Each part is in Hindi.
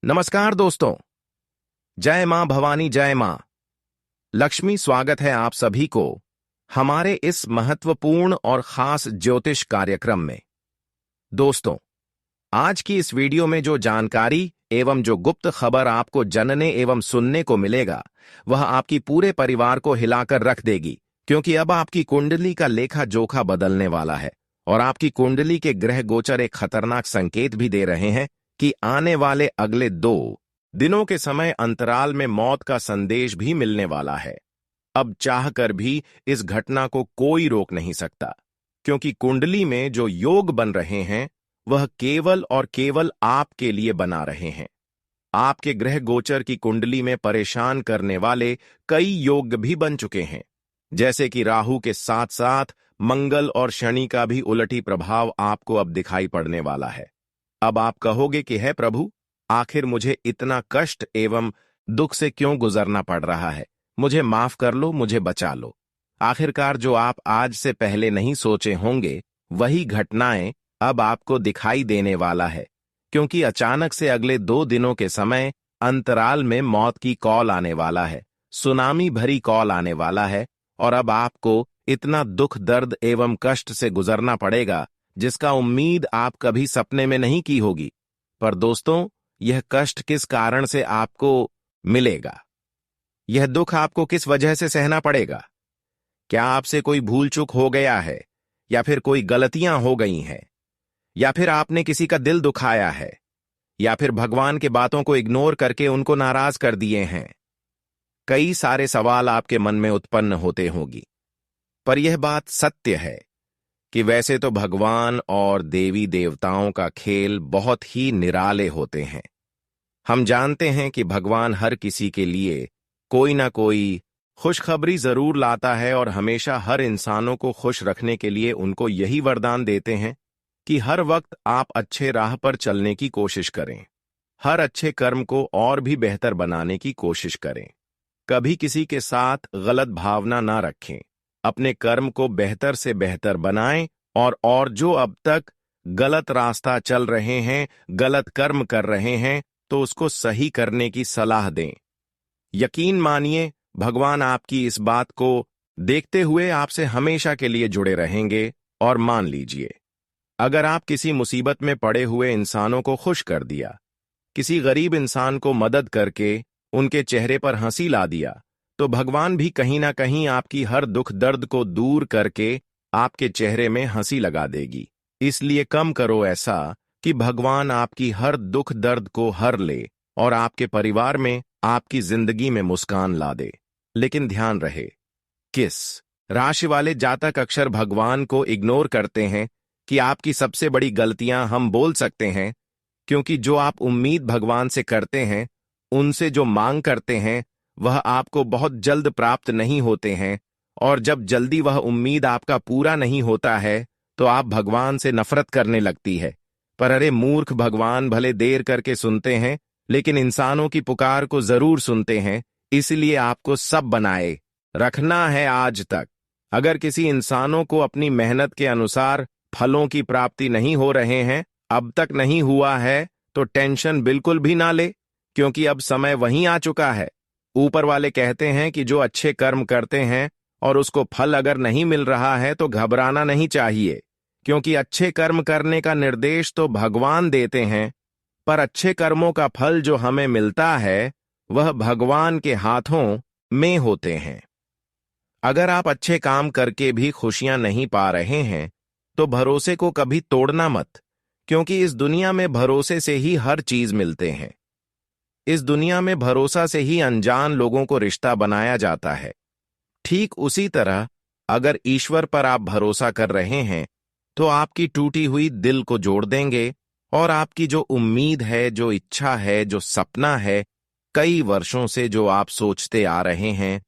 नमस्कार दोस्तों। जय मां भवानी, जय मां लक्ष्मी। स्वागत है आप सभी को हमारे इस महत्वपूर्ण और खास ज्योतिष कार्यक्रम में। दोस्तों, आज की इस वीडियो में जो जानकारी एवं जो गुप्त खबर आपको जानने एवं सुनने को मिलेगा, वह आपकी पूरे परिवार को हिलाकर रख देगी, क्योंकि अब आपकी कुंडली का लेखा जोखा बदलने वाला है और आपकी कुंडली के ग्रह गोचर एक खतरनाक संकेत भी दे रहे हैं कि आने वाले अगले 2 दिनों के समय अंतराल में मौत का संदेश भी मिलने वाला है। अब चाहकर भी इस घटना को कोई रोक नहीं सकता, क्योंकि कुंडली में जो योग बन रहे हैं वह केवल और केवल आपके लिए बना रहे हैं। आपके ग्रह गोचर की कुंडली में परेशान करने वाले कई योग भी बन चुके हैं, जैसे कि राहु के साथ साथ मंगल और शनि का भी उलटी प्रभाव आपको अब दिखाई पड़ने वाला है। अब आप कहोगे कि है प्रभु, आखिर मुझे इतना कष्ट एवं दुख से क्यों गुजरना पड़ रहा है? मुझे माफ कर लो, मुझे बचा लो। आखिरकार जो आप आज से पहले नहीं सोचे होंगे, वही घटनाएं अब आपको दिखाई देने वाला है, क्योंकि अचानक से अगले 2 दिनों के समय अंतराल में मौत की कॉल आने वाला है, सुनामी भरी कॉल आने वाला है, और अब आपको इतना दुख, दर्द एवं कष्ट से गुजरना पड़ेगा जिसका उम्मीद आप कभी सपने में नहीं की होगी। पर दोस्तों, यह कष्ट किस कारण से आपको मिलेगा? यह दुख आपको किस वजह से सहना पड़ेगा? क्या आपसे कोई भूल चूक हो गया है, या फिर कोई गलतियां हो गई हैं, या फिर आपने किसी का दिल दुखाया है, या फिर भगवान के बातों को इग्नोर करके उनको नाराज कर दिए हैं? कई सारे सवाल आपके मन में उत्पन्न होते होंगी। पर यह बात सत्य है कि वैसे तो भगवान और देवी देवताओं का खेल बहुत ही निराले होते हैं। हम जानते हैं कि भगवान हर किसी के लिए कोई ना कोई खुशखबरी जरूर लाता है और हमेशा हर इंसानों को खुश रखने के लिए उनको यही वरदान देते हैं कि हर वक्त आप अच्छे राह पर चलने की कोशिश करें, हर अच्छे कर्म को और भी बेहतर बनाने की कोशिश करें, कभी किसी के साथ गलत भावना ना रखें, अपने कर्म को बेहतर से बेहतर बनाएं, और जो अब तक गलत रास्ता चल रहे हैं, गलत कर्म कर रहे हैं, तो उसको सही करने की सलाह दें। यकीन मानिए, भगवान आपकी इस बात को देखते हुए आपसे हमेशा के लिए जुड़े रहेंगे। और मान लीजिए, अगर आप किसी मुसीबत में पड़े हुए इंसानों को खुश कर दिया, किसी गरीब इंसान को मदद करके उनके चेहरे पर हंसी ला दिया, तो भगवान भी कहीं ना कहीं आपकी हर दुख दर्द को दूर करके आपके चेहरे में हंसी लगा देगी। इसलिए कम करो ऐसा कि भगवान आपकी हर दुख दर्द को हर ले और आपके परिवार में, आपकी जिंदगी में मुस्कान ला दे। लेकिन ध्यान रहे, किस राशि वाले जातक अक्षर भगवान को इग्नोर करते हैं कि आपकी सबसे बड़ी गलतियां हम बोल सकते हैं, क्योंकि जो आप उम्मीद भगवान से करते हैं, उनसे जो मांग करते हैं, वह आपको बहुत जल्द प्राप्त नहीं होते हैं, और जब जल्दी वह उम्मीद आपका पूरा नहीं होता है तो आप भगवान से नफरत करने लगती है। पर अरे मूर्ख, भगवान भले देर करके सुनते हैं, लेकिन इंसानों की पुकार को जरूर सुनते हैं। इसलिए आपको सब बनाए रखना है आज तक। अगर किसी इंसानों को अपनी मेहनत के अनुसार फलों की प्राप्ति नहीं हो रहे हैं, अब तक नहीं हुआ है, तो टेंशन बिल्कुल भी ना ले, क्योंकि अब समय वहीं आ चुका है। ऊपर वाले कहते हैं कि जो अच्छे कर्म करते हैं और उसको फल अगर नहीं मिल रहा है तो घबराना नहीं चाहिए, क्योंकि अच्छे कर्म करने का निर्देश तो भगवान देते हैं, पर अच्छे कर्मों का फल जो हमें मिलता है वह भगवान के हाथों में होते हैं। अगर आप अच्छे काम करके भी खुशियां नहीं पा रहे हैं, तो भरोसे को कभी तोड़ना मत, क्योंकि इस दुनिया में भरोसे से ही हर चीज मिलते हैं। इस दुनिया में भरोसा से ही अनजान लोगों को रिश्ता बनाया जाता है। ठीक उसी तरह अगर ईश्वर पर आप भरोसा कर रहे हैं, तो आपकी टूटी हुई दिल को जोड़ देंगे, और आपकी जो उम्मीद है, जो इच्छा है, जो सपना है, कई वर्षों से जो आप सोचते आ रहे हैं,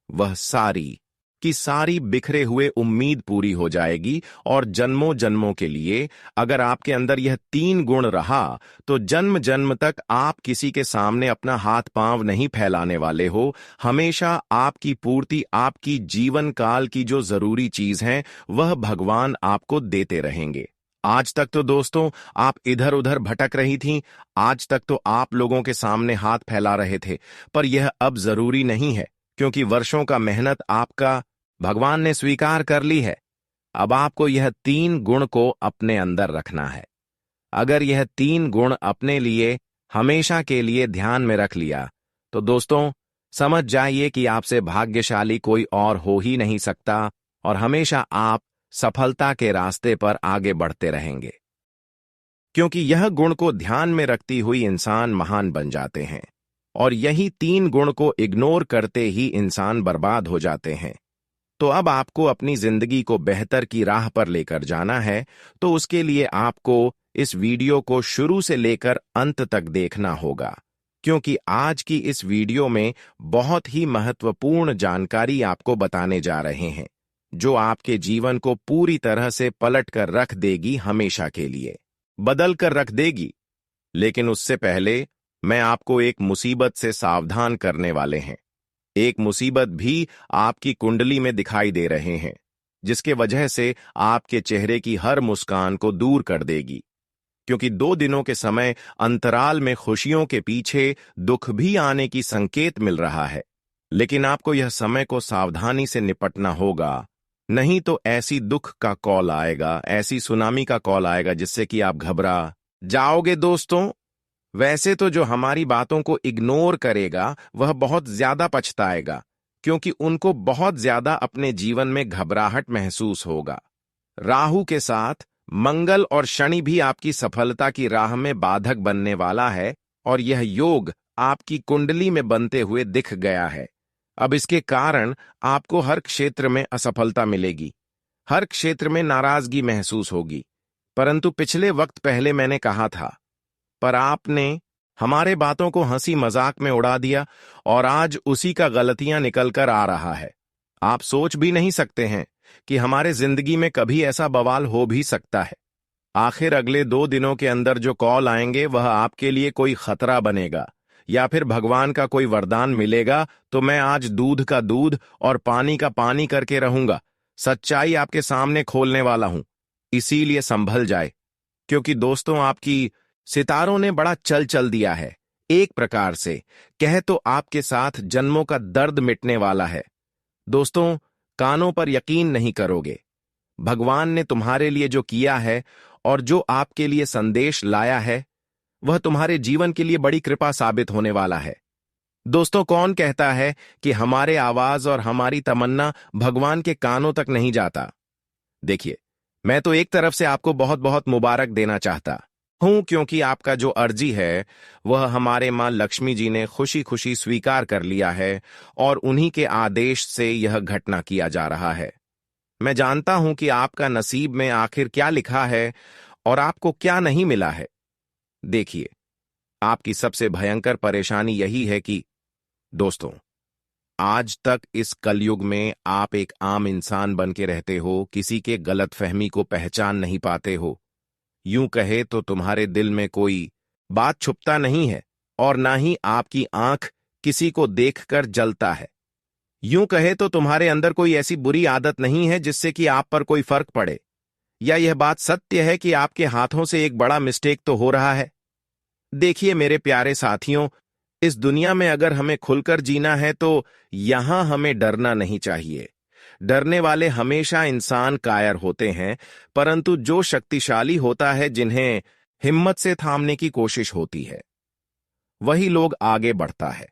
वह सारी की सारी बिखरे हुए उम्मीद पूरी हो जाएगी। और जन्मों जन्मों के लिए अगर आपके अंदर यह 3 गुण रहा, तो जन्म जन्म तक आप किसी के सामने अपना हाथ पांव नहीं फैलाने वाले हो। हमेशा आपकी पूर्ति, आपकी जीवन काल की जो जरूरी चीज है, वह भगवान आपको देते रहेंगे। आज तक तो दोस्तों आप इधर उधर भटक रही थीं, आज तक तो आप लोगों के सामने हाथ फैला रहे थे, पर यह अब जरूरी नहीं है, क्योंकि वर्षों का मेहनत आपका भगवान ने स्वीकार कर ली है। अब आपको यह 3 गुण को अपने अंदर रखना है। अगर यह 3 गुण अपने लिए हमेशा के लिए ध्यान में रख लिया, तो दोस्तों समझ जाइए कि आपसे भाग्यशाली कोई और हो ही नहीं सकता, और हमेशा आप सफलता के रास्ते पर आगे बढ़ते रहेंगे। क्योंकि यह गुण को ध्यान में रखती हुई इंसान महान बन जाते हैं, और यही 3 गुण को इग्नोर करते ही इंसान बर्बाद हो जाते हैं। तो अब आपको अपनी जिंदगी को बेहतर की राह पर लेकर जाना है, तो उसके लिए आपको इस वीडियो को शुरू से लेकर अंत तक देखना होगा, क्योंकि आज की इस वीडियो में बहुत ही महत्वपूर्ण जानकारी आपको बताने जा रहे हैं, जो आपके जीवन को पूरी तरह से पलट कर रख देगी, हमेशा के लिए बदल कर रख देगी। लेकिन उससे पहले मैं आपको एक मुसीबत से सावधान करने वाले हैं। एक मुसीबत भी आपकी कुंडली में दिखाई दे रहे हैं, जिसके वजह से आपके चेहरे की हर मुस्कान को दूर कर देगी, क्योंकि 2 दिनों के समय अंतराल में खुशियों के पीछे दुख भी आने की संकेत मिल रहा है। लेकिन आपको यह समय को सावधानी से निपटना होगा, नहीं तो ऐसी दुख का कॉल आएगा, ऐसी सुनामी का कॉल आएगा, जिससे कि आप घबरा जाओगे। दोस्तों वैसे तो जो हमारी बातों को इग्नोर करेगा वह बहुत ज्यादा पछताएगा, क्योंकि उनको बहुत ज्यादा अपने जीवन में घबराहट महसूस होगा। राहु के साथ मंगल और शनि भी आपकी सफलता की राह में बाधक बनने वाला है, और यह योग आपकी कुंडली में बनते हुए दिख गया है। अब इसके कारण आपको हर क्षेत्र में असफलता मिलेगी, हर क्षेत्र में नाराजगी महसूस होगी। परंतु पिछले वक्त पहले मैंने कहा था, पर आपने हमारे बातों को हंसी मजाक में उड़ा दिया, और आज उसी का गलतियां निकल कर आ रहा है। आप सोच भी नहीं सकते हैं कि हमारे जिंदगी में कभी ऐसा बवाल हो भी सकता है। आखिर अगले 2 दिनों के अंदर जो कॉल आएंगे वह आपके लिए कोई खतरा बनेगा, या फिर भगवान का कोई वरदान मिलेगा, तो मैं आज दूध का दूध और पानी का पानी करके रहूंगा, सच्चाई आपके सामने खोलने वाला हूं। इसीलिए संभल जाए, क्योंकि दोस्तों आपकी सितारों ने बड़ा चल दिया है। एक प्रकार से कह तो आपके साथ जन्मों का दर्द मिटने वाला है। दोस्तों कानों पर यकीन नहीं करोगे, भगवान ने तुम्हारे लिए जो किया है और जो आपके लिए संदेश लाया है, वह तुम्हारे जीवन के लिए बड़ी कृपा साबित होने वाला है। दोस्तों कौन कहता है कि हमारे आवाज और हमारी तमन्ना भगवान के कानों तक नहीं जाता? देखिए, मैं तो एक तरफ से आपको बहुत बहुत मुबारक देना चाहता हूं, क्योंकि आपका जो अर्जी है वह हमारे मां लक्ष्मी जी ने खुशी खुशी स्वीकार कर लिया है, और उन्हीं के आदेश से यह घटना किया जा रहा है। मैं जानता हूं कि आपका नसीब में आखिर क्या लिखा है और आपको क्या नहीं मिला है। देखिए, आपकी सबसे भयंकर परेशानी यही है कि दोस्तों आज तक इस कलयुग में आप एक आम इंसान बन के रहते हो, किसी के गलतफहमी को पहचान नहीं पाते हो। यूं कहे तो तुम्हारे दिल में कोई बात छुपता नहीं है, और ना ही आपकी आंख किसी को देखकर जलता है। यूं कहे तो तुम्हारे अंदर कोई ऐसी बुरी आदत नहीं है जिससे कि आप पर कोई फर्क पड़े। या यह बात सत्य है कि आपके हाथों से एक बड़ा मिस्टेक तो हो रहा है। देखिए मेरे प्यारे साथियों, इस दुनिया में अगर हमें खुलकर जीना है तो यहां हमें डरना नहीं चाहिए। डरने वाले हमेशा इंसान कायर होते हैं, परंतु जो शक्तिशाली होता है, जिन्हें हिम्मत से थामने की कोशिश होती है, वही लोग आगे बढ़ता है।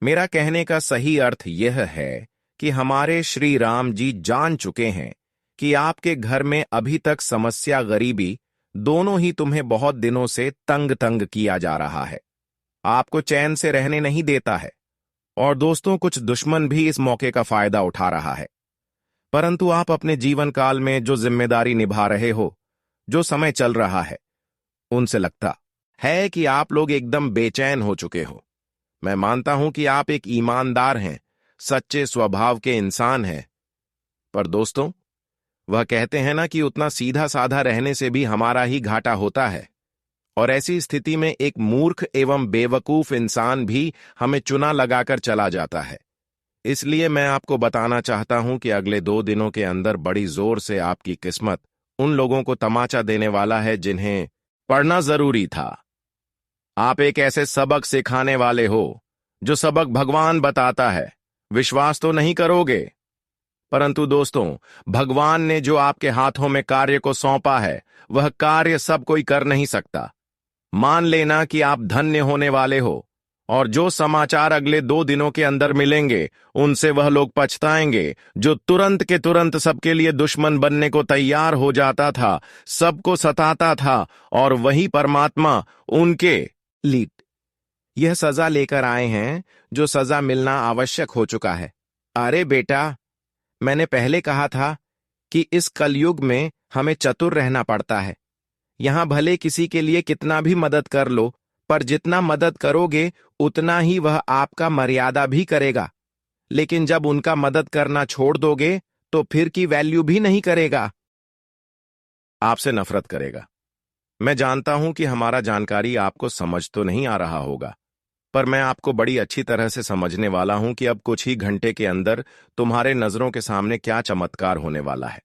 मेरा कहने का सही अर्थ यह है कि हमारे श्री राम जी जान चुके हैं कि आपके घर में अभी तक समस्या, गरीबी दोनों ही तुम्हें बहुत दिनों से तंग किया जा रहा है, आपको चैन से रहने नहीं देता है। और दोस्तों कुछ दुश्मन भी इस मौके का फायदा उठा रहा है। परंतु आप अपने जीवन काल में जो जिम्मेदारी निभा रहे हो, जो समय चल रहा है, उनसे लगता है कि आप लोग एकदम बेचैन हो चुके हो। मैं मानता हूं कि आप एक ईमानदार हैं, सच्चे स्वभाव के इंसान हैं, पर दोस्तों वह कहते हैं ना कि उतना सीधा साधा रहने से भी हमारा ही घाटा होता है, और ऐसी स्थिति में एक मूर्ख एवं बेवकूफ इंसान भी हमें चुना लगाकर चला जाता है। इसलिए मैं आपको बताना चाहता हूं कि अगले 2 दिनों के अंदर बड़ी जोर से आपकी किस्मत उन लोगों को तमाचा देने वाला है जिन्हें पढ़ना जरूरी था। आप एक ऐसे सबक सिखाने वाले हो जो सबक भगवान बताता है। विश्वास तो नहीं करोगे, परंतु दोस्तों, भगवान ने जो आपके हाथों में कार्य को सौंपा है, वह कार्य सब कोई कर नहीं सकता। मान लेना कि आप धन्य होने वाले हो, और जो समाचार अगले 2 दिनों के अंदर मिलेंगे, उनसे वह लोग पछताएंगे जो तुरंत के तुरंत सबके लिए दुश्मन बनने को तैयार हो जाता था, सबको सताता था, और वही परमात्मा उनके लिए यह सजा लेकर आए हैं जो सजा मिलना आवश्यक हो चुका है। अरे बेटा, मैंने पहले कहा था कि इस कलयुग में हमें चतुर रहना पड़ता है। यहां भले किसी के लिए कितना भी मदद कर लो, पर जितना मदद करोगे उतना ही वह आपका मर्यादा भी करेगा। लेकिन जब उनका मदद करना छोड़ दोगे तो फिर की वैल्यू भी नहीं करेगा, आपसे नफरत करेगा। मैं जानता हूं कि हमारा जानकारी आपको समझ तो नहीं आ रहा होगा, पर मैं आपको बड़ी अच्छी तरह से समझने वाला हूं कि अब कुछ ही घंटे के अंदर तुम्हारे नजरों के सामने क्या चमत्कार होने वाला है।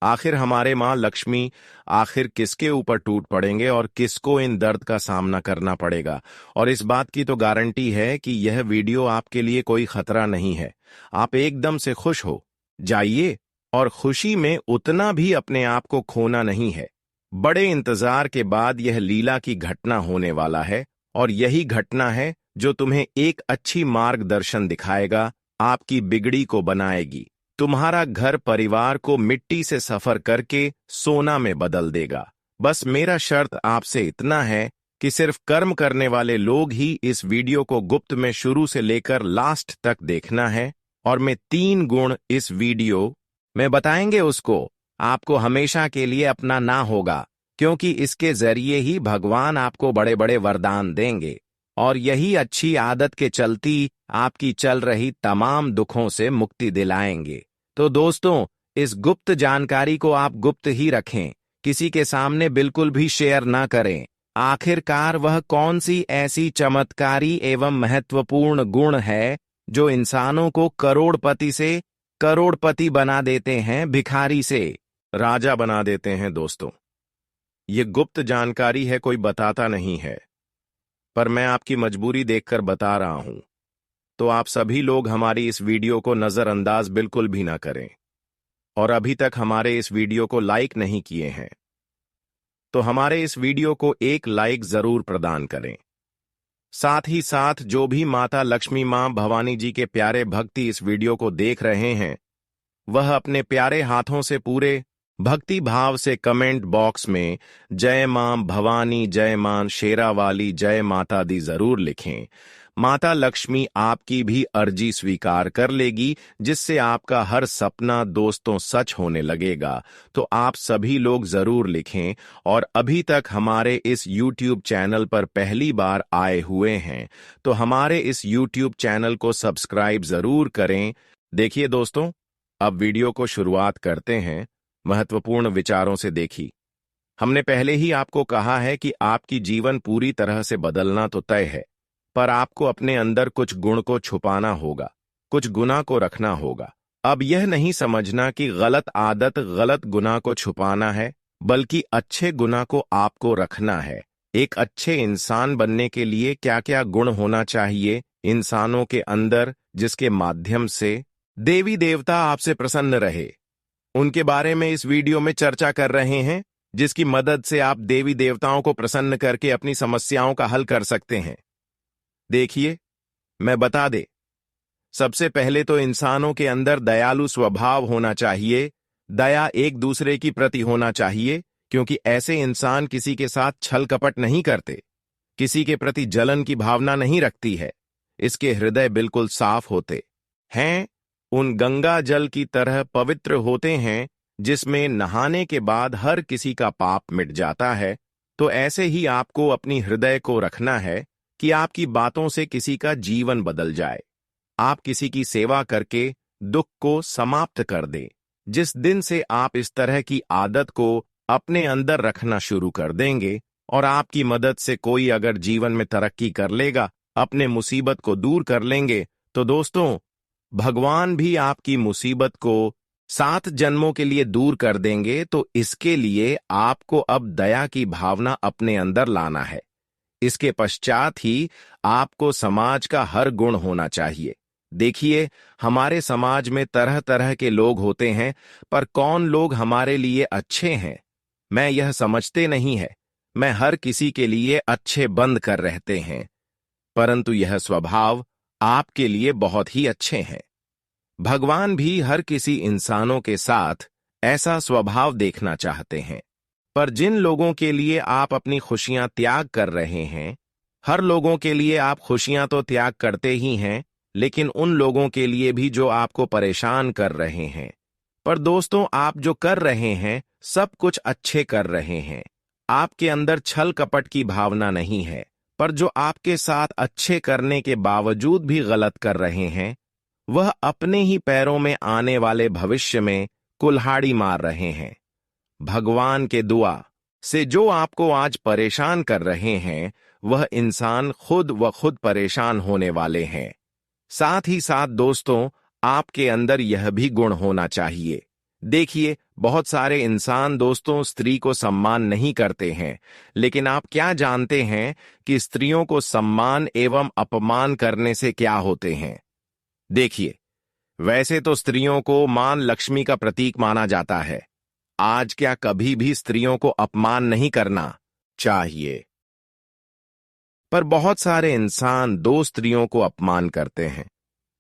आखिर हमारे मां लक्ष्मी आखिर किसके ऊपर टूट पड़ेंगे और किसको इन दर्द का सामना करना पड़ेगा। और इस बात की तो गारंटी है कि यह वीडियो आपके लिए कोई खतरा नहीं है। आप एकदम से खुश हो जाइए, और खुशी में उतना भी अपने आप को खोना नहीं है। बड़े इंतजार के बाद यह लीला की घटना होने वाला है, और यही घटना है जो तुम्हें एक अच्छी मार्गदर्शन दिखाएगा, आपकी बिगड़ी को बनाएगी, तुम्हारा घर परिवार को मिट्टी से सफर करके सोना में बदल देगा। बस मेरा शर्त आपसे इतना है कि सिर्फ कर्म करने वाले लोग ही इस वीडियो को गुप्त में शुरू से लेकर लास्ट तक देखना है, और मैं 3 गुण इस वीडियो में बताएंगे उसको आपको हमेशा के लिए अपनाना होगा, क्योंकि इसके जरिए ही भगवान आपको बड़े बड़े वरदान देंगे, और यही अच्छी आदत के चलती आपकी चल रही तमाम दुखों से मुक्ति दिलाएंगे। तो दोस्तों, इस गुप्त जानकारी को आप गुप्त ही रखें, किसी के सामने बिल्कुल भी शेयर ना करें। आखिरकार वह कौन सी ऐसी चमत्कारी एवं महत्वपूर्ण गुण है जो इंसानों को करोड़पति से करोड़पति बना देते हैं, भिखारी से राजा बना देते हैं। दोस्तों, ये गुप्त जानकारी है, कोई बताता नहीं है, पर मैं आपकी मजबूरी देखकर बता रहा हूं। तो आप सभी लोग हमारी इस वीडियो को नजरअंदाज बिल्कुल भी ना करें, और अभी तक हमारे इस वीडियो को लाइक नहीं किए हैं तो हमारे इस वीडियो को एक लाइक जरूर प्रदान करें। साथ ही साथ जो भी माता लक्ष्मी मां भवानी जी के प्यारे भक्ति इस वीडियो को देख रहे हैं, वह अपने प्यारे हाथों से पूरे भक्ति भाव से कमेंट बॉक्स में जय मां भवानी, जय मां शेरावाली, जय माता दी जरूर लिखें। माता लक्ष्मी आपकी भी अर्जी स्वीकार कर लेगी, जिससे आपका हर सपना दोस्तों सच होने लगेगा। तो आप सभी लोग जरूर लिखें, और अभी तक हमारे इस YouTube चैनल पर पहली बार आए हुए हैं तो हमारे इस YouTube चैनल को सब्सक्राइब जरूर करें। देखिए दोस्तों, अब वीडियो को शुरुआत करते हैं महत्वपूर्ण विचारों से। देखी, हमने पहले ही आपको कहा है कि आपकी जीवन पूरी तरह से बदलना तो तय है, पर आपको अपने अंदर कुछ गुण को छुपाना होगा, कुछ गुनाह को रखना होगा। अब यह नहीं समझना कि गलत आदत, गलत गुनाह को छुपाना है, बल्कि अच्छे गुनाह को आपको रखना है। एक अच्छे इंसान बनने के लिए क्या क्या गुण होना चाहिए इंसानों के अंदर, जिसके माध्यम से देवी देवता आपसे प्रसन्न रहे, उनके बारे में इस वीडियो में चर्चा कर रहे हैं, जिसकी मदद से आप देवी देवताओं को प्रसन्न करके अपनी समस्याओं का हल कर सकते हैं। देखिए, मैं बता दे, सबसे पहले तो इंसानों के अंदर दयालु स्वभाव होना चाहिए। दया एक दूसरे की प्रति होना चाहिए, क्योंकि ऐसे इंसान किसी के साथ छल कपट नहीं करते, किसी के प्रति जलन की भावना नहीं रखती है। इसके हृदय बिल्कुल साफ होते हैं, उन गंगा जल की तरह पवित्र होते हैं जिसमें नहाने के बाद हर किसी का पाप मिट जाता है। तो ऐसे ही आपको अपनी हृदय को रखना है कि आपकी बातों से किसी का जीवन बदल जाए, आप किसी की सेवा करके दुख को समाप्त कर दें। जिस दिन से आप इस तरह की आदत को अपने अंदर रखना शुरू कर देंगे, और आपकी मदद से कोई अगर जीवन में तरक्की कर लेगा, अपने मुसीबत को दूर कर लेंगे, तो दोस्तों, भगवान भी आपकी मुसीबत को 7 जन्मों के लिए दूर कर देंगे, तो इसके लिए आपको अब दया की भावना अपने अंदर लाना है। इसके पश्चात ही आपको समाज का हर गुण होना चाहिए। देखिए, हमारे समाज में तरह तरह के लोग होते हैं, पर कौन लोग हमारे लिए अच्छे हैं, मैं यह समझते नहीं है। मैं हर किसी के लिए अच्छे बंद कर रहते हैं, परंतु यह स्वभाव आपके लिए बहुत ही अच्छे हैं। भगवान भी हर किसी इंसानों के साथ ऐसा स्वभाव देखना चाहते हैं। पर जिन लोगों के लिए आप अपनी खुशियां त्याग कर रहे हैं, हर लोगों के लिए आप खुशियां तो त्याग करते ही हैं, लेकिन उन लोगों के लिए भी जो आपको परेशान कर रहे हैं। पर दोस्तों, आप जो कर रहे हैं सब कुछ अच्छे कर रहे हैं। आपके अंदर छल कपट की भावना नहीं है। पर जो आपके साथ अच्छे करने के बावजूद भी गलत कर रहे हैं, वह अपने ही पैरों में आने वाले भविष्य में कुल्हाड़ी मार रहे हैं। भगवान के दुआ से जो आपको आज परेशान कर रहे हैं, वह इंसान खुद व खुद परेशान होने वाले हैं। साथ ही साथ दोस्तों, आपके अंदर यह भी गुण होना चाहिए। देखिए, बहुत सारे इंसान दोस्तों स्त्री को सम्मान नहीं करते हैं, लेकिन आप क्या जानते हैं कि स्त्रियों को सम्मान एवं अपमान करने से क्या होते हैं? देखिए, वैसे तो स्त्रियों को मां लक्ष्मी का प्रतीक माना जाता है। आज क्या कभी भी स्त्रियों को अपमान नहीं करना चाहिए। पर बहुत सारे इंसान दो स्त्रियों को अपमान करते हैं।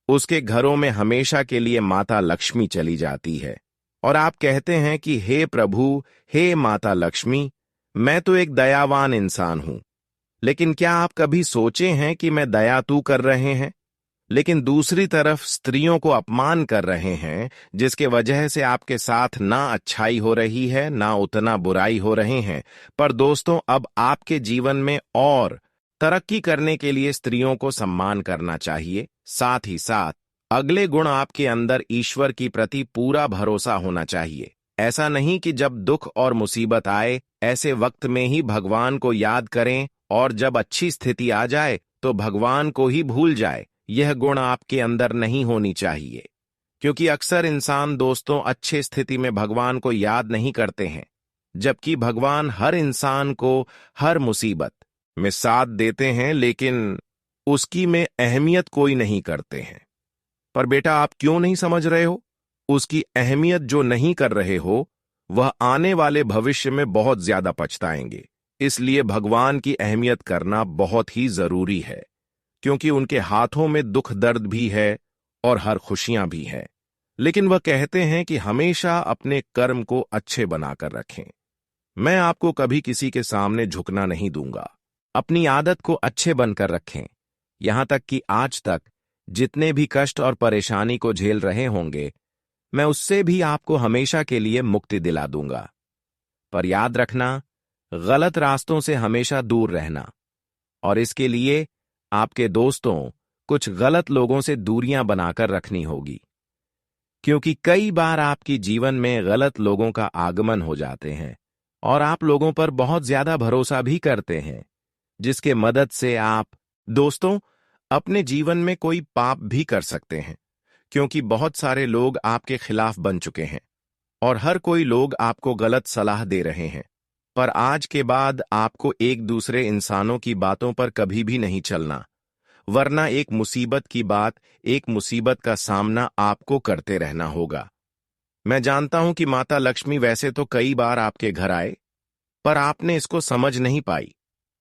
उसके घरों में हमेशा के लिए माता लक्ष्मी चली जाती है, और आप कहते हैं कि हे प्रभु, हे माता लक्ष्मी, मैं तो एक दयावान इंसान हूं। लेकिन क्या आप कभी सोचे हैं कि मैं दया तू कर रहे हैं, लेकिन दूसरी तरफ स्त्रियों को अपमान कर रहे हैं, जिसके वजह से आपके साथ ना अच्छाई हो रही है, ना उतना बुराई हो रहे हैं। पर दोस्तों, अब आपके जीवन में और तरक्की करने के लिए स्त्रियों को सम्मान करना चाहिए। साथ ही साथ अगले गुण आपके अंदर ईश्वर की प्रति पूरा भरोसा होना चाहिए। ऐसा नहीं कि जब दुख और मुसीबत आए, ऐसे वक्त में ही भगवान को याद करें, और जब अच्छी स्थिति आ जाए तो भगवान को ही भूल जाए। यह गुण आपके अंदर नहीं होनी चाहिए, क्योंकि अक्सर इंसान दोस्तों अच्छे स्थिति में भगवान को याद नहीं करते हैं, जबकि भगवान हर इंसान को हर मुसीबत में साथ देते हैं, लेकिन उसकी में अहमियत कोई नहीं करते हैं। पर बेटा, आप क्यों नहीं समझ रहे हो? उसकी अहमियत जो नहीं कर रहे हो, वह आने वाले भविष्य में बहुत ज्यादा पछताएंगे। इसलिए भगवान की अहमियत करना बहुत ही जरूरी है, क्योंकि उनके हाथों में दुख दर्द भी है और हर खुशियां भी हैं। लेकिन वह कहते हैं कि हमेशा अपने कर्म को अच्छे बनाकर रखें। मैं आपको कभी किसी के सामने झुकना नहीं दूंगा। अपनी आदत को अच्छे बनकर रखें। यहां तक कि आज तक जितने भी कष्ट और परेशानी को झेल रहे होंगे, मैं उससे भी आपको हमेशा के लिए मुक्ति दिला दूंगा। पर याद रखना, गलत रास्तों से हमेशा दूर रहना, और इसके लिए आपके दोस्तों, कुछ गलत लोगों से दूरियां बनाकर रखनी होगी, क्योंकि कई बार आपकी जीवन में गलत लोगों का आगमन हो जाते हैं और आप लोगों पर बहुत ज्यादा भरोसा भी करते हैं, जिसके मदद से आप दोस्तों अपने जीवन में कोई पाप भी कर सकते हैं, क्योंकि बहुत सारे लोग आपके खिलाफ बन चुके हैं और हर कोई लोग आपको गलत सलाह दे रहे हैं। पर आज के बाद आपको एक दूसरे इंसानों की बातों पर कभी भी नहीं चलना, वरना एक मुसीबत का सामना आपको करते रहना होगा। मैं जानता हूं कि माता लक्ष्मी वैसे तो कई बार आपके घर आए, पर आपने इसको समझ नहीं पाई।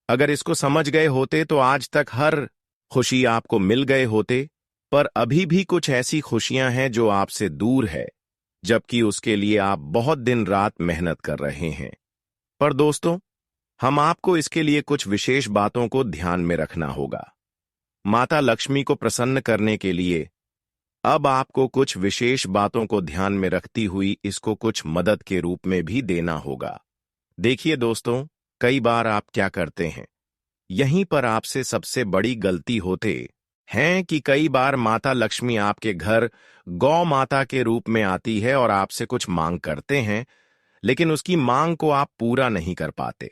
अगर इसको समझ गए होते तो आज तक हर खुशी आपको मिल गए होते, पर अभी भी कुछ ऐसी खुशियां हैं जो आपसे दूर है, जबकि उसके लिए आप बहुत दिन रात मेहनत कर रहे हैं। पर दोस्तों, हम आपको इसके लिए कुछ विशेष बातों को ध्यान में रखना होगा। माता लक्ष्मी को प्रसन्न करने के लिए अब आपको कुछ विशेष बातों को ध्यान में रखती हुई इसको कुछ मदद के रूप में भी देना होगा। देखिए दोस्तों, कई बार आप क्या करते हैं, यहीं पर आपसे सबसे बड़ी गलती होते हैं कि कई बार माता लक्ष्मी आपके घर गौ माता के रूप में आती है और आपसे कुछ मांग करते हैं, लेकिन उसकी मांग को आप पूरा नहीं कर पाते।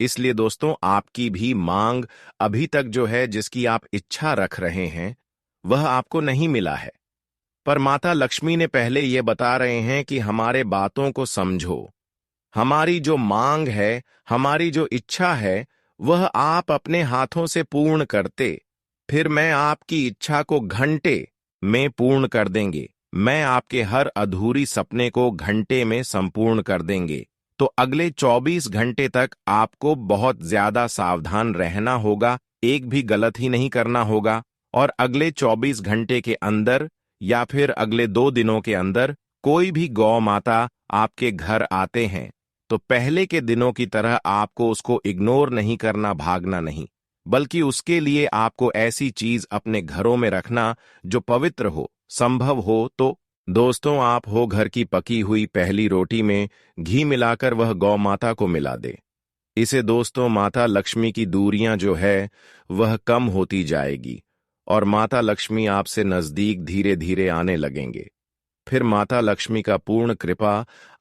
इसलिए दोस्तों, आपकी भी मांग अभी तक जो है, जिसकी आप इच्छा रख रहे हैं, वह आपको नहीं मिला है। पर माता लक्ष्मी ने पहले ये बता रहे हैं कि हमारे बातों को समझो। हमारी जो मांग है, हमारी जो इच्छा है, वह आप अपने हाथों से पूर्ण करते, फिर मैं आपकी इच्छा को घंटे में पूर्ण कर देंगे। मैं आपके हर अधूरी सपने को घंटे में संपूर्ण कर देंगे। तो अगले 24 घंटे तक आपको बहुत ज्यादा सावधान रहना होगा, एक भी गलत ही नहीं करना होगा। और अगले 24 घंटे के अंदर या फिर अगले 2 दिनों के अंदर कोई भी गौ माता आपके घर आते हैं तो पहले के दिनों की तरह आपको उसको इग्नोर नहीं करना, भागना नहीं, बल्कि उसके लिए आपको ऐसी चीज अपने घरों में रखना जो पवित्र हो, संभव हो तो दोस्तों आप हो घर की पकी हुई पहली रोटी में घी मिलाकर वह गौ माता को मिला दे। इसे दोस्तों माता लक्ष्मी की दूरियां जो है वह कम होती जाएगी और माता लक्ष्मी आपसे नजदीक धीरे धीरे आने लगेंगे। फिर माता लक्ष्मी का पूर्ण कृपा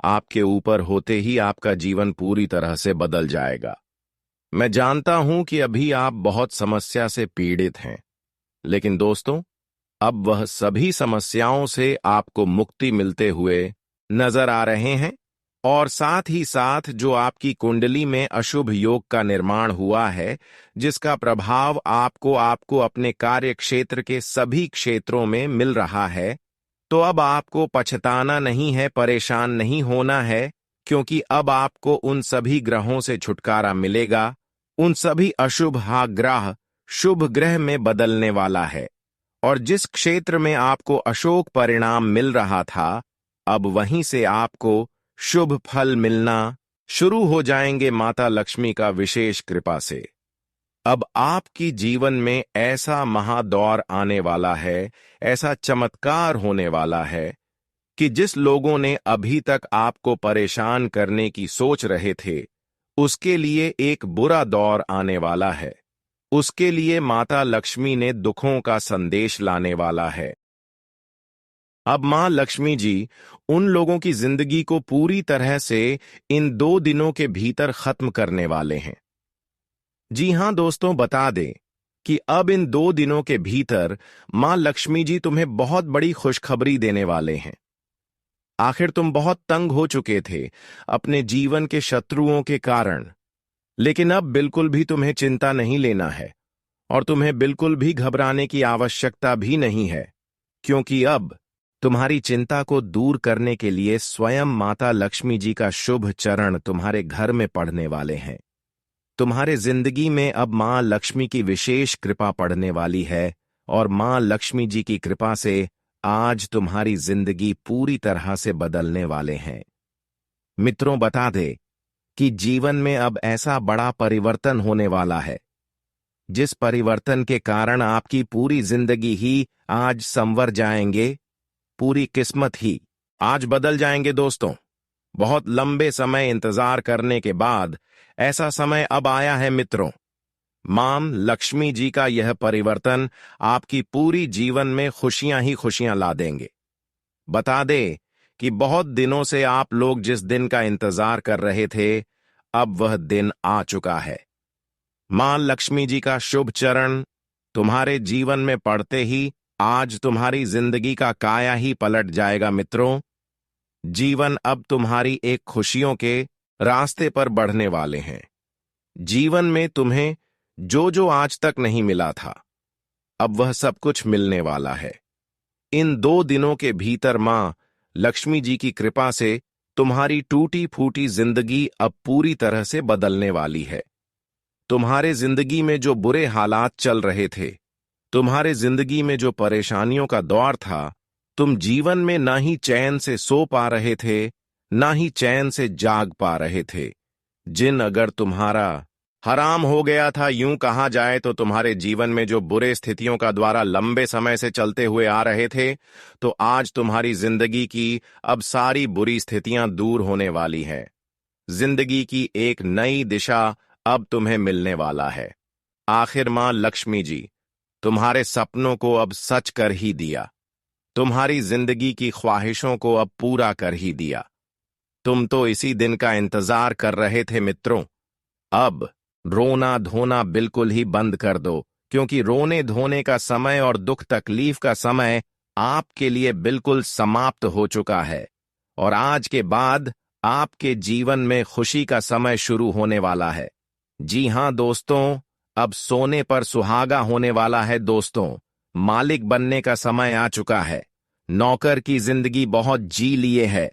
आपके ऊपर होते ही आपका जीवन पूरी तरह से बदल जाएगा। मैं जानता हूं कि अभी आप बहुत समस्या से पीड़ित हैं, लेकिन दोस्तों अब वह सभी समस्याओं से आपको मुक्ति मिलते हुए नजर आ रहे हैं। और साथ ही साथ जो आपकी कुंडली में अशुभ योग का निर्माण हुआ है, जिसका प्रभाव आपको अपने कार्य क्षेत्र के सभी क्षेत्रों में मिल रहा है, तो अब आपको पछताना नहीं है, परेशान नहीं होना है, क्योंकि अब आपको उन सभी ग्रहों से छुटकारा मिलेगा। उन सभी अशुभ ग्रह शुभ ग्रह में बदलने वाला है और जिस क्षेत्र में आपको अशोक परिणाम मिल रहा था, अब वहीं से आपको शुभ फल मिलना शुरू हो जाएंगे माता लक्ष्मी का विशेष कृपा से। अब आपकी जीवन में ऐसा महादौर आने वाला है, ऐसा चमत्कार होने वाला है कि जिस लोगों ने अभी तक आपको परेशान करने की सोच रहे थे, उसके लिए एक बुरा दौर आने वाला है। उसके लिए माता लक्ष्मी ने दुखों का संदेश लाने वाला है। अब मां लक्ष्मी जी उन लोगों की जिंदगी को पूरी तरह से इन 2 दिनों के भीतर खत्म करने वाले हैं। जी हां दोस्तों, बता दें कि अब इन 2 दिनों के भीतर मां लक्ष्मी जी तुम्हें बहुत बड़ी खुशखबरी देने वाले हैं। आखिर तुम बहुत तंग हो चुके थे अपने जीवन के शत्रुओं के कारण, लेकिन अब बिल्कुल भी तुम्हें चिंता नहीं लेना है और तुम्हें बिल्कुल भी घबराने की आवश्यकता भी नहीं है, क्योंकि अब तुम्हारी चिंता को दूर करने के लिए स्वयं माता लक्ष्मी जी का शुभ चरण तुम्हारे घर में पड़ने वाले हैं। तुम्हारे जिंदगी में अब मां लक्ष्मी की विशेष कृपा पड़ने वाली है और मां लक्ष्मी जी की कृपा से आज तुम्हारी जिंदगी पूरी तरह से बदलने वाले हैं। मित्रों, बता दे कि जीवन में अब ऐसा बड़ा परिवर्तन होने वाला है, जिस परिवर्तन के कारण आपकी पूरी जिंदगी ही आज संवर जाएंगे, पूरी किस्मत ही आज बदल जाएंगे। दोस्तों, बहुत लंबे समय इंतजार करने के बाद ऐसा समय अब आया है मित्रों। मां लक्ष्मी जी का यह परिवर्तन आपकी पूरी जीवन में खुशियां ही खुशियां ला देंगे। बता दे कि बहुत दिनों से आप लोग जिस दिन का इंतजार कर रहे थे, अब वह दिन आ चुका है। मां लक्ष्मी जी का शुभ चरण तुम्हारे जीवन में पड़ते ही आज तुम्हारी जिंदगी का काया ही पलट जाएगा मित्रों। जीवन अब तुम्हारी एक खुशियों के रास्ते पर बढ़ने वाले हैं। जीवन में तुम्हें जो जो आज तक नहीं मिला था, अब वह सब कुछ मिलने वाला है। इन 2 दिनों के भीतर मां लक्ष्मी जी की कृपा से तुम्हारी टूटी फूटी जिंदगी अब पूरी तरह से बदलने वाली है। तुम्हारे जिंदगी में जो बुरे हालात चल रहे थे, तुम्हारे जिंदगी में जो परेशानियों का दौर था, तुम जीवन में ना ही चैन से सो पा रहे थे, ना ही चैन से जाग पा रहे थे, जिन अगर तुम्हारा हराम हो गया था, यूं कहा जाए तो तुम्हारे जीवन में जो बुरे स्थितियों का द्वारा लंबे समय से चलते हुए आ रहे थे, तो आज तुम्हारी जिंदगी की अब सारी बुरी स्थितियां दूर होने वाली हैं। जिंदगी की एक नई दिशा अब तुम्हें मिलने वाला है। आखिर मां लक्ष्मी जी तुम्हारे सपनों को अब सच कर ही दिया, तुम्हारी जिंदगी की ख्वाहिशों को अब पूरा कर ही दिया। तुम तो इसी दिन का इंतजार कर रहे थे मित्रों। अब रोना धोना बिल्कुल ही बंद कर दो, क्योंकि रोने धोने का समय और दुख तकलीफ का समय आपके लिए बिल्कुल समाप्त हो चुका है और आज के बाद आपके जीवन में खुशी का समय शुरू होने वाला है। जी हां दोस्तों, अब सोने पर सुहागा होने वाला है दोस्तों। मालिक बनने का समय आ चुका है। नौकर की जिंदगी बहुत जी लिए है,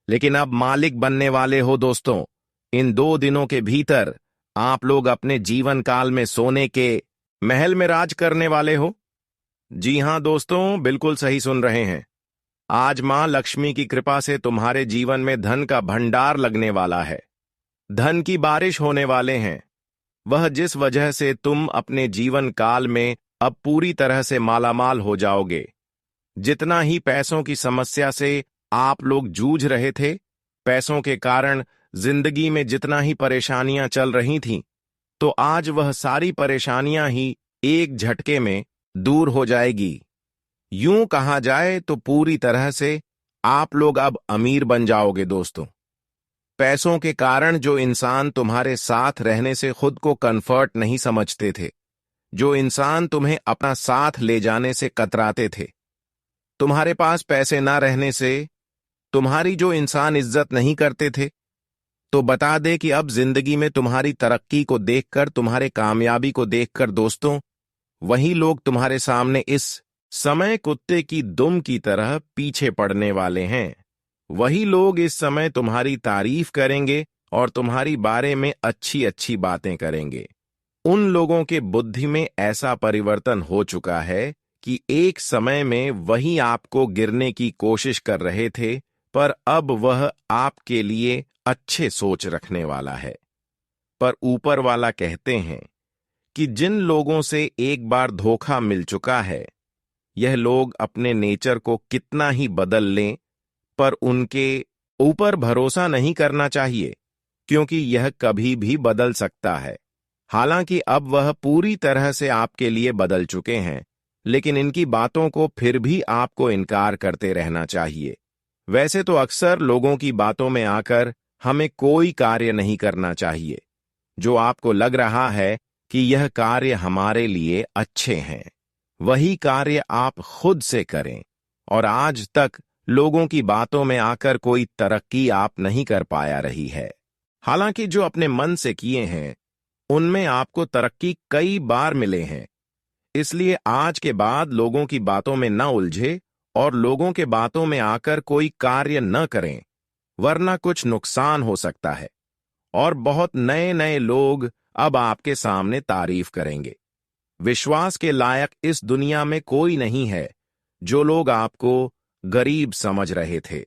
लेकिन अब मालिक बनने वाले हो दोस्तों। इन 2 दिनों के भीतर आप लोग अपने जीवन काल में सोने के महल में राज करने वाले हो। जी हां दोस्तों, बिल्कुल सही सुन रहे हैं। आज मां लक्ष्मी की कृपा से तुम्हारे जीवन में धन का भंडार लगने वाला है। धन की बारिश होने वाले हैं, वह जिस वजह से तुम अपने जीवन काल में अब पूरी तरह से मालामाल हो जाओगे। जितना ही पैसों की समस्या से आप लोग जूझ रहे थे, पैसों के कारण जिंदगी में जितना ही परेशानियां चल रही थीं, तो आज वह सारी परेशानियां ही एक झटके में दूर हो जाएगी। यूं कहा जाए तो पूरी तरह से आप लोग अब अमीर बन जाओगे दोस्तों। पैसों के कारण जो इंसान तुम्हारे साथ रहने से खुद को कंफर्ट नहीं समझते थे, जो इंसान तुम्हें अपना साथ ले जाने से कतराते थे, तुम्हारे पास पैसे ना रहने से तुम्हारी जो इंसान इज्जत नहीं करते थे, तो बता दे कि अब जिंदगी में तुम्हारी तरक्की को देखकर, तुम्हारे कामयाबी को देखकर दोस्तों, वही लोग तुम्हारे सामने इस समय कुत्ते की दुम की तरह पीछे पड़ने वाले हैं। वही लोग इस समय तुम्हारी तारीफ करेंगे और तुम्हारी बारे में अच्छी अच्छी बातें करेंगे। उन लोगों के बुद्धि में ऐसा परिवर्तन हो चुका है कि एक समय में वही आपको गिरने की कोशिश कर रहे थे, पर अब वह आपके लिए अच्छे सोच रखने वाला है। पर ऊपर वाला कहते हैं कि जिन लोगों से एक बार धोखा मिल चुका है, यह लोग अपने नेचर को कितना ही बदल लें, पर उनके ऊपर भरोसा नहीं करना चाहिए, क्योंकि यह कभी भी बदल सकता है। हालांकि अब वह पूरी तरह से आपके लिए बदल चुके हैं, लेकिन इनकी बातों को फिर भी आपको इनकार करते रहना चाहिए। वैसे तो अक्सर लोगों की बातों में आकर हमें कोई कार्य नहीं करना चाहिए। जो आपको लग रहा है कि यह कार्य हमारे लिए अच्छे हैं, वही कार्य आप खुद से करें। और आज तक लोगों की बातों में आकर कोई तरक्की आप नहीं कर पाया रही है। हालांकि जो अपने मन से किए हैं, उनमें आपको तरक्की कई बार मिले हैं। इसलिए आज के बाद लोगों की बातों में न उलझे और लोगों के बातों में आकर कोई कार्य न करें, वरना कुछ नुकसान हो सकता है और बहुत नए नए लोग अब आपके सामने तारीफ करेंगे। विश्वास के लायक इस दुनिया में कोई नहीं है। जो लोग आपको गरीब समझ रहे थे,